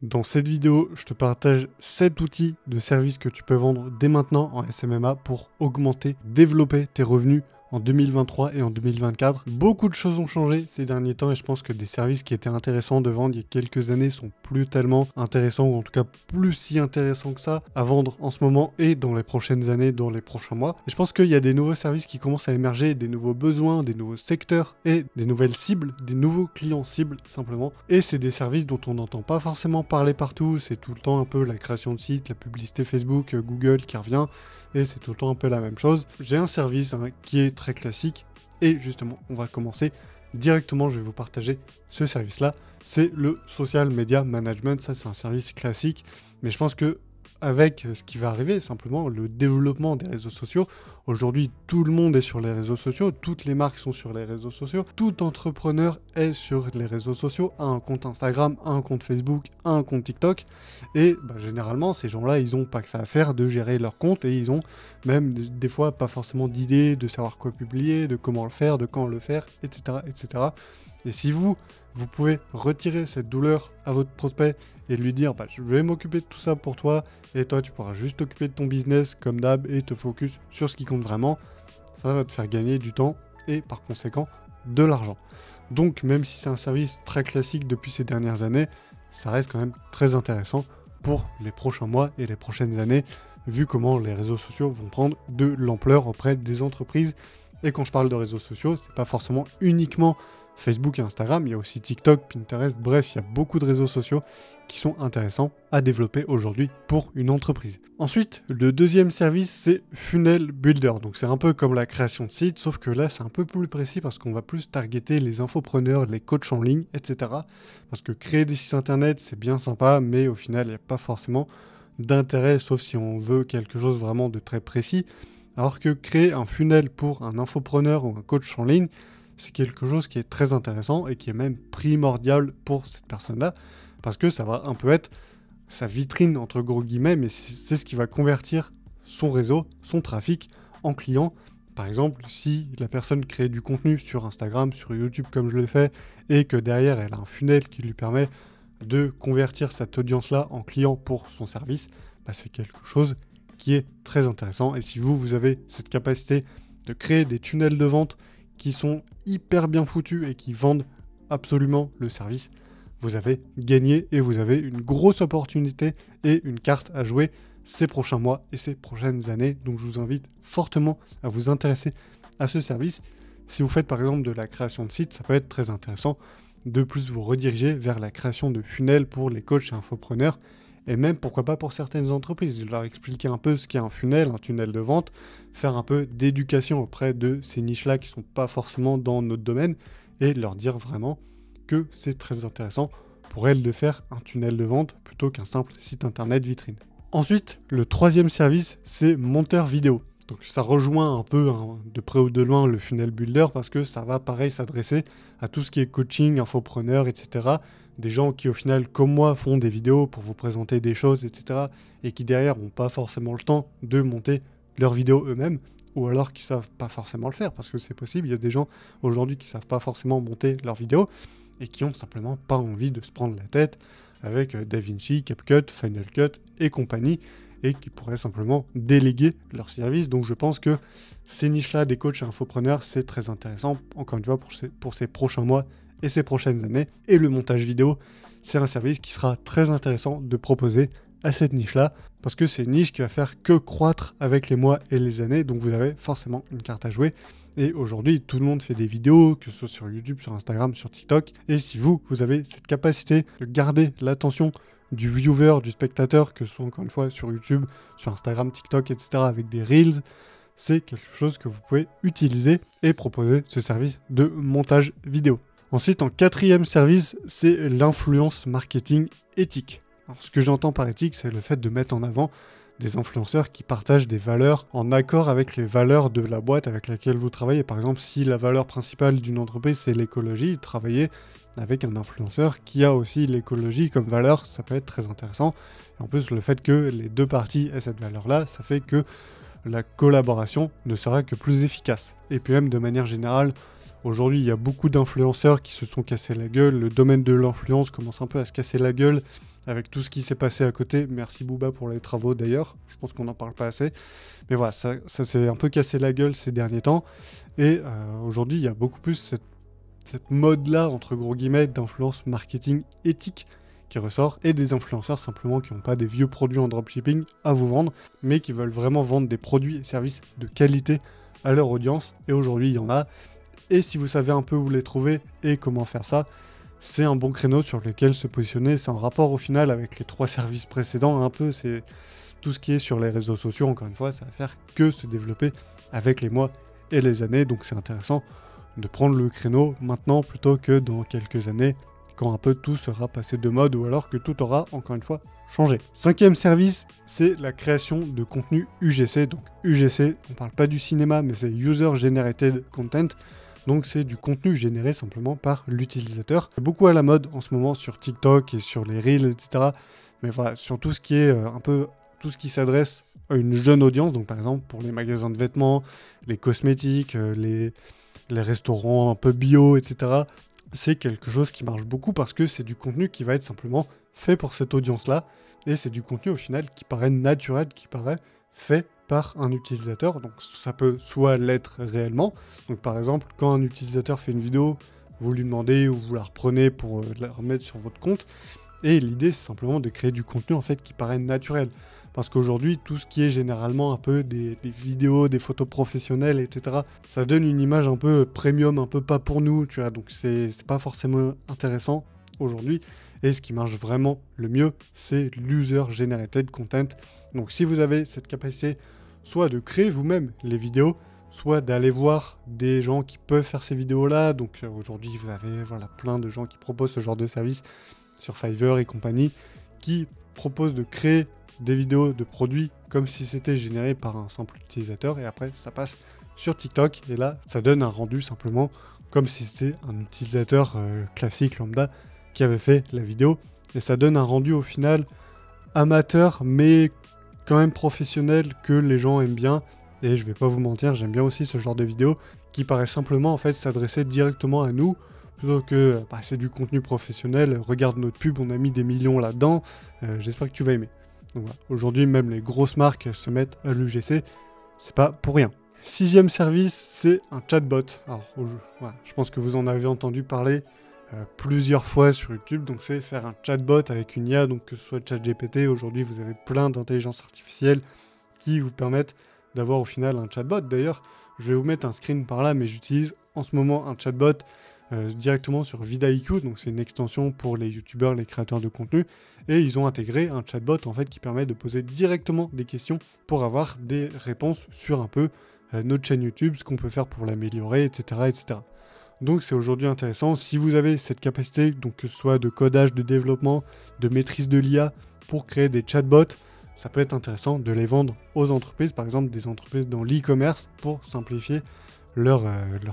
Dans cette vidéo, je te partage 7 outils de services que tu peux vendre dès maintenant en SMMA pour augmenter, développer tes revenus en 2023 et en 2024. Beaucoup de choses ont changé ces derniers temps et je pense que des services qui étaient intéressants de vendre il y a quelques années sont plus tellement intéressants, ou en tout cas plus si intéressants que ça à vendre en ce moment et dans les prochaines années, dans les prochains mois. Et je pense qu'il y a des nouveaux services qui commencent à émerger, des nouveaux besoins, des nouveaux secteurs et des nouvelles cibles, des nouveaux clients cibles simplement. Et c'est des services dont on n'entend pas forcément parler partout, c'est tout le temps un peu la création de sites, la publicité Facebook, Google qui revient, et c'est tout le temps un peu la même chose. J'ai un service qui est très classique, et justement, on va commencer directement, je vais vous partager ce service-là. C'est le Social Media Management, ça c'est un service classique, mais je pense que avec ce qui va arriver, simplement le développement des réseaux sociaux. Aujourd'hui, tout le monde est sur les réseaux sociaux, toutes les marques sont sur les réseaux sociaux, tout entrepreneur est sur les réseaux sociaux, a un compte Instagram, a un compte Facebook, a un compte TikTok, et généralement, ces gens-là, ils n'ont pas que ça à faire de gérer leur compte, et ils ont même des fois pas forcément d'idée de savoir quoi publier, de comment le faire, de quand le faire, etc. etc. Et si vous pouvez retirer cette douleur à votre prospect et lui dire je vais m'occuper de tout ça pour toi et toi tu pourras juste t'occuper de ton business comme d'hab et te focus sur ce qui compte vraiment, ça va te faire gagner du temps et par conséquent de l'argent. Donc même si c'est un service très classique depuis ces dernières années, ça reste quand même très intéressant pour les prochains mois et les prochaines années, vu comment les réseaux sociaux vont prendre de l'ampleur auprès des entreprises. Et quand je parle de réseaux sociaux, c'est pas forcément uniquement Facebook et Instagram, il y a aussi TikTok, Pinterest, bref, il y a beaucoup de réseaux sociaux qui sont intéressants à développer aujourd'hui pour une entreprise. Ensuite, le deuxième service, c'est Funnel Builder. Donc c'est un peu comme la création de site, sauf que là, c'est un peu plus précis parce qu'on va plus targeter les infopreneurs, les coachs en ligne, etc. Parce que créer des sites internet, c'est bien sympa, mais au final, il n'y a pas forcément d'intérêt, sauf si on veut quelque chose vraiment de très précis. Alors que créer un funnel pour un infopreneur ou un coach en ligne, c'est quelque chose qui est très intéressant et qui est même primordial pour cette personne-là, parce que ça va un peu être sa vitrine, entre gros guillemets, mais c'est ce qui va convertir son réseau, son trafic en client. Par exemple, si la personne crée du contenu sur Instagram, sur YouTube comme je le fais, et que derrière elle a un funnel qui lui permet de convertir cette audience-là en client pour son service, c'est quelque chose qui est très intéressant. Et si vous avez cette capacité de créer des tunnels de vente qui sont hyper bien foutus et qui vendent absolument le service, vous avez gagné et vous avez une grosse opportunité et une carte à jouer ces prochains mois et ces prochaines années. Donc je vous invite fortement à vous intéresser à ce service. Si vous faites par exemple de la création de sites, ça peut être très intéressant de plus vous rediriger vers la création de funnels pour les coachs et infopreneurs, et même pourquoi pas pour certaines entreprises, de leur expliquer un peu ce qu'est un tunnel de vente, faire un peu d'éducation auprès de ces niches-là qui ne sont pas forcément dans notre domaine, et leur dire vraiment que c'est très intéressant pour elles de faire un tunnel de vente plutôt qu'un simple site internet vitrine. Ensuite, le troisième service, c'est monteur vidéo. Donc ça rejoint un peu de près ou de loin le funnel builder parce que ça va pareil s'adresser à tout ce qui est coaching, infopreneur, etc. Des gens qui au final, comme moi, font des vidéos pour vous présenter des choses, etc. et qui derrière n'ont pas forcément le temps de monter leurs vidéos eux-mêmes, ou alors qui ne savent pas forcément le faire, parce que c'est possible, il y a des gens aujourd'hui qui ne savent pas forcément monter leurs vidéos, et qui ont simplement pas envie de se prendre la tête avec DaVinci, CapCut, Final Cut et compagnie, et qui pourraient simplement déléguer leurs services. Donc je pense que ces niches-là des coachs et infopreneurs, c'est très intéressant, encore une fois, pour ces prochains mois et ces prochaines années. Et le montage vidéo, c'est un service qui sera très intéressant de proposer à cette niche-là, parce que c'est une niche qui va faire que croître avec les mois et les années, donc vous avez forcément une carte à jouer. Et aujourd'hui, tout le monde fait des vidéos, que ce soit sur YouTube, sur Instagram, sur TikTok, et si vous avez cette capacité de garder l'attention du viewer, du spectateur, que ce soit encore une fois sur YouTube, sur Instagram, TikTok, etc., avec des Reels, c'est quelque chose que vous pouvez utiliser et proposer ce service de montage vidéo. Ensuite, en quatrième service, c'est l'influence marketing éthique. Alors, ce que j'entends par éthique, c'est le fait de mettre en avant des influenceurs qui partagent des valeurs en accord avec les valeurs de la boîte avec laquelle vous travaillez. Par exemple, si la valeur principale d'une entreprise, c'est l'écologie, travailler avec un influenceur qui a aussi l'écologie comme valeur, ça peut être très intéressant. Et en plus, le fait que les deux parties aient cette valeur-là, ça fait que la collaboration ne sera que plus efficace. Et puis même, de manière générale, Aujourd'hui, il y a beaucoup d'influenceurs qui se sont cassés la gueule. Le domaine de l'influence commence un peu à se casser la gueule avec tout ce qui s'est passé à côté. Merci Booba pour les travaux d'ailleurs. Je pense qu'on n'en parle pas assez. Mais voilà, ça s'est un peu cassé la gueule ces derniers temps. Et aujourd'hui, il y a beaucoup plus cette mode-là, entre gros guillemets, d'influence marketing éthique qui ressort, et des influenceurs simplement qui n'ont pas des vieux produits en dropshipping à vous vendre, mais qui veulent vraiment vendre des produits et services de qualité à leur audience. Et aujourd'hui, il y en a. Et si vous savez un peu où les trouver et comment faire ça, c'est un bon créneau sur lequel se positionner. C'est en rapport au final avec les 3 services précédents. Un peu, c'est tout ce qui est sur les réseaux sociaux. Encore une fois, ça va faire que se développer avec les mois et les années. Donc c'est intéressant de prendre le créneau maintenant plutôt que dans quelques années, quand un peu tout sera passé de mode ou alors que tout aura, encore une fois, changé. 5e service, c'est la création de contenu UGC. Donc UGC, on ne parle pas du cinéma, mais c'est User Generated Content. Donc c'est du contenu généré simplement par l'utilisateur. C'est beaucoup à la mode en ce moment sur TikTok et sur les Reels, etc. Mais voilà, sur tout ce qui est un peu tout ce qui s'adresse à une jeune audience. Donc par exemple pour les magasins de vêtements, les cosmétiques, les restaurants un peu bio, etc. C'est quelque chose qui marche beaucoup parce que c'est du contenu qui va être simplement fait pour cette audience-là. Et c'est du contenu au final qui paraît naturel, qui paraît fait par un utilisateur. Donc ça peut soit l'être réellement. Donc par exemple, quand un utilisateur fait une vidéo, vous lui demandez ou vous la reprenez pour la remettre sur votre compte. Et l'idée, c'est simplement de créer du contenu en fait qui paraît naturel. Parce qu'aujourd'hui, tout ce qui est généralement un peu des vidéos, des photos professionnelles, etc., ça donne une image un peu premium, un peu pas pour nous, tu vois. Donc c'est pas forcément intéressant aujourd'hui. Et ce qui marche vraiment le mieux, c'est l'user generated content. Donc si vous avez cette capacité, soit de créer vous-même les vidéos, soit d'aller voir des gens qui peuvent faire ces vidéos-là. Donc aujourd'hui, vous avez plein de gens qui proposent ce genre de service sur Fiverr et compagnie, qui proposent de créer des vidéos de produits comme si c'était généré par un simple utilisateur, et après ça passe sur TikTok, et là ça donne un rendu simplement comme si c'était un utilisateur classique lambda qui avait fait la vidéo, et ça donne un rendu au final amateur mais quand même professionnel que les gens aiment bien. Et je vais pas vous mentir, j'aime bien aussi ce genre de vidéo qui paraît simplement en fait s'adresser directement à nous, plutôt que c'est du contenu professionnel, regarde notre pub, on a mis des millions là-dedans, j'espère que tu vas aimer. Donc voilà, aujourd'hui même les grosses marques se mettent à l'UGC, c'est pas pour rien. 6e service, c'est un chatbot. Alors je pense que vous en avez entendu parler plusieurs fois sur YouTube, donc c'est faire un chatbot avec une IA, donc que ce soit ChatGPT. Aujourd'hui vous avez plein d'intelligence artificielle qui vous permettent d'avoir au final un chatbot. D'ailleurs, je vais vous mettre un screen par là, mais j'utilise en ce moment un chatbot directement sur Vidaiku, donc c'est une extension pour les youtubeurs, les créateurs de contenu, et ils ont intégré un chatbot en fait qui permet de poser directement des questions pour avoir des réponses sur un peu notre chaîne YouTube, ce qu'on peut faire pour l'améliorer, etc., etc. Donc c'est aujourd'hui intéressant, si vous avez cette capacité, donc que ce soit de codage, de développement, de maîtrise de l'IA pour créer des chatbots, ça peut être intéressant de les vendre aux entreprises, par exemple des entreprises dans l'e-commerce, pour simplifier leur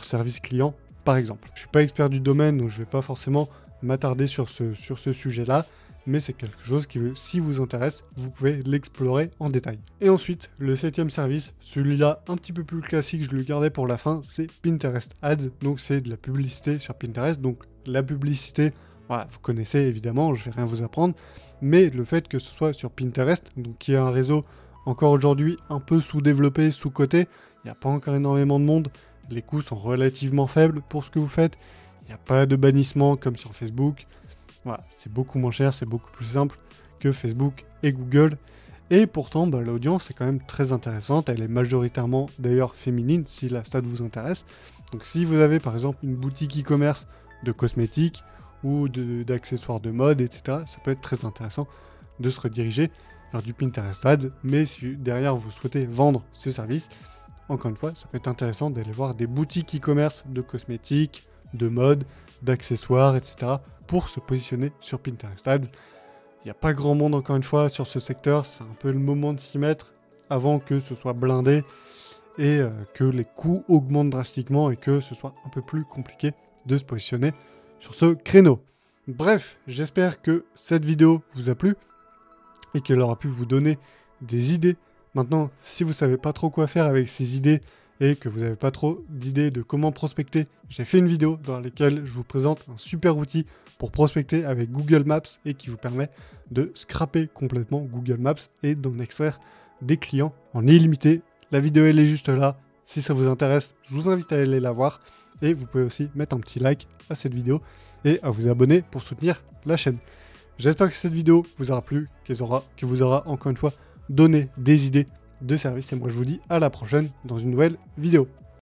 service client, par exemple. Je ne suis pas expert du domaine, donc je ne vais pas forcément m'attarder sur ce sujet-là, mais c'est quelque chose qui, si vous intéresse, vous pouvez l'explorer en détail. Et ensuite, le 7e service, celui-là un petit peu plus classique, je le gardais pour la fin, c'est Pinterest Ads. Donc c'est de la publicité sur Pinterest. Donc la publicité, voilà, vous connaissez évidemment, je ne vais rien vous apprendre, mais le fait que ce soit sur Pinterest, donc qui est un réseau encore aujourd'hui un peu sous-développé, sous-coté, il n'y a pas encore énormément de monde, les coûts sont relativement faibles pour ce que vous faites, il n'y a pas de bannissement comme sur Facebook, voilà, c'est beaucoup moins cher, c'est beaucoup plus simple que Facebook et Google, et pourtant l'audience est quand même très intéressante, elle est majoritairement d'ailleurs féminine si la stat vous intéresse. Donc si vous avez par exemple une boutique e-commerce de cosmétiques ou d'accessoires de mode, etc., ça peut être très intéressant de se rediriger vers du Pinterest Ads, mais si derrière vous souhaitez vendre ce service, encore une fois, ça peut être intéressant d'aller voir des boutiques e-commerce de cosmétiques, de mode, d'accessoires, etc. pour se positionner sur Pinterest Ads. Il n'y a pas grand monde, encore une fois, sur ce secteur. C'est un peu le moment de s'y mettre avant que ce soit blindé et que les coûts augmentent drastiquement et que ce soit un peu plus compliqué de se positionner sur ce créneau. Bref, j'espère que cette vidéo vous a plu et qu'elle aura pu vous donner des idées. Maintenant, si vous ne savez pas trop quoi faire avec ces idées et que vous n'avez pas trop d'idées de comment prospecter, j'ai fait une vidéo dans laquelle je vous présente un super outil pour prospecter avec Google Maps et qui vous permet de scraper complètement Google Maps et d'en extraire des clients en illimité. La vidéo elle est juste là. Si ça vous intéresse, je vous invite à aller la voir et vous pouvez aussi mettre un petit like à cette vidéo et à vous abonner pour soutenir la chaîne. J'espère que cette vidéo vous aura plu, qu'elle vous aura encore une fois donné des idées de service et moi je vous dis à la prochaine dans une nouvelle vidéo.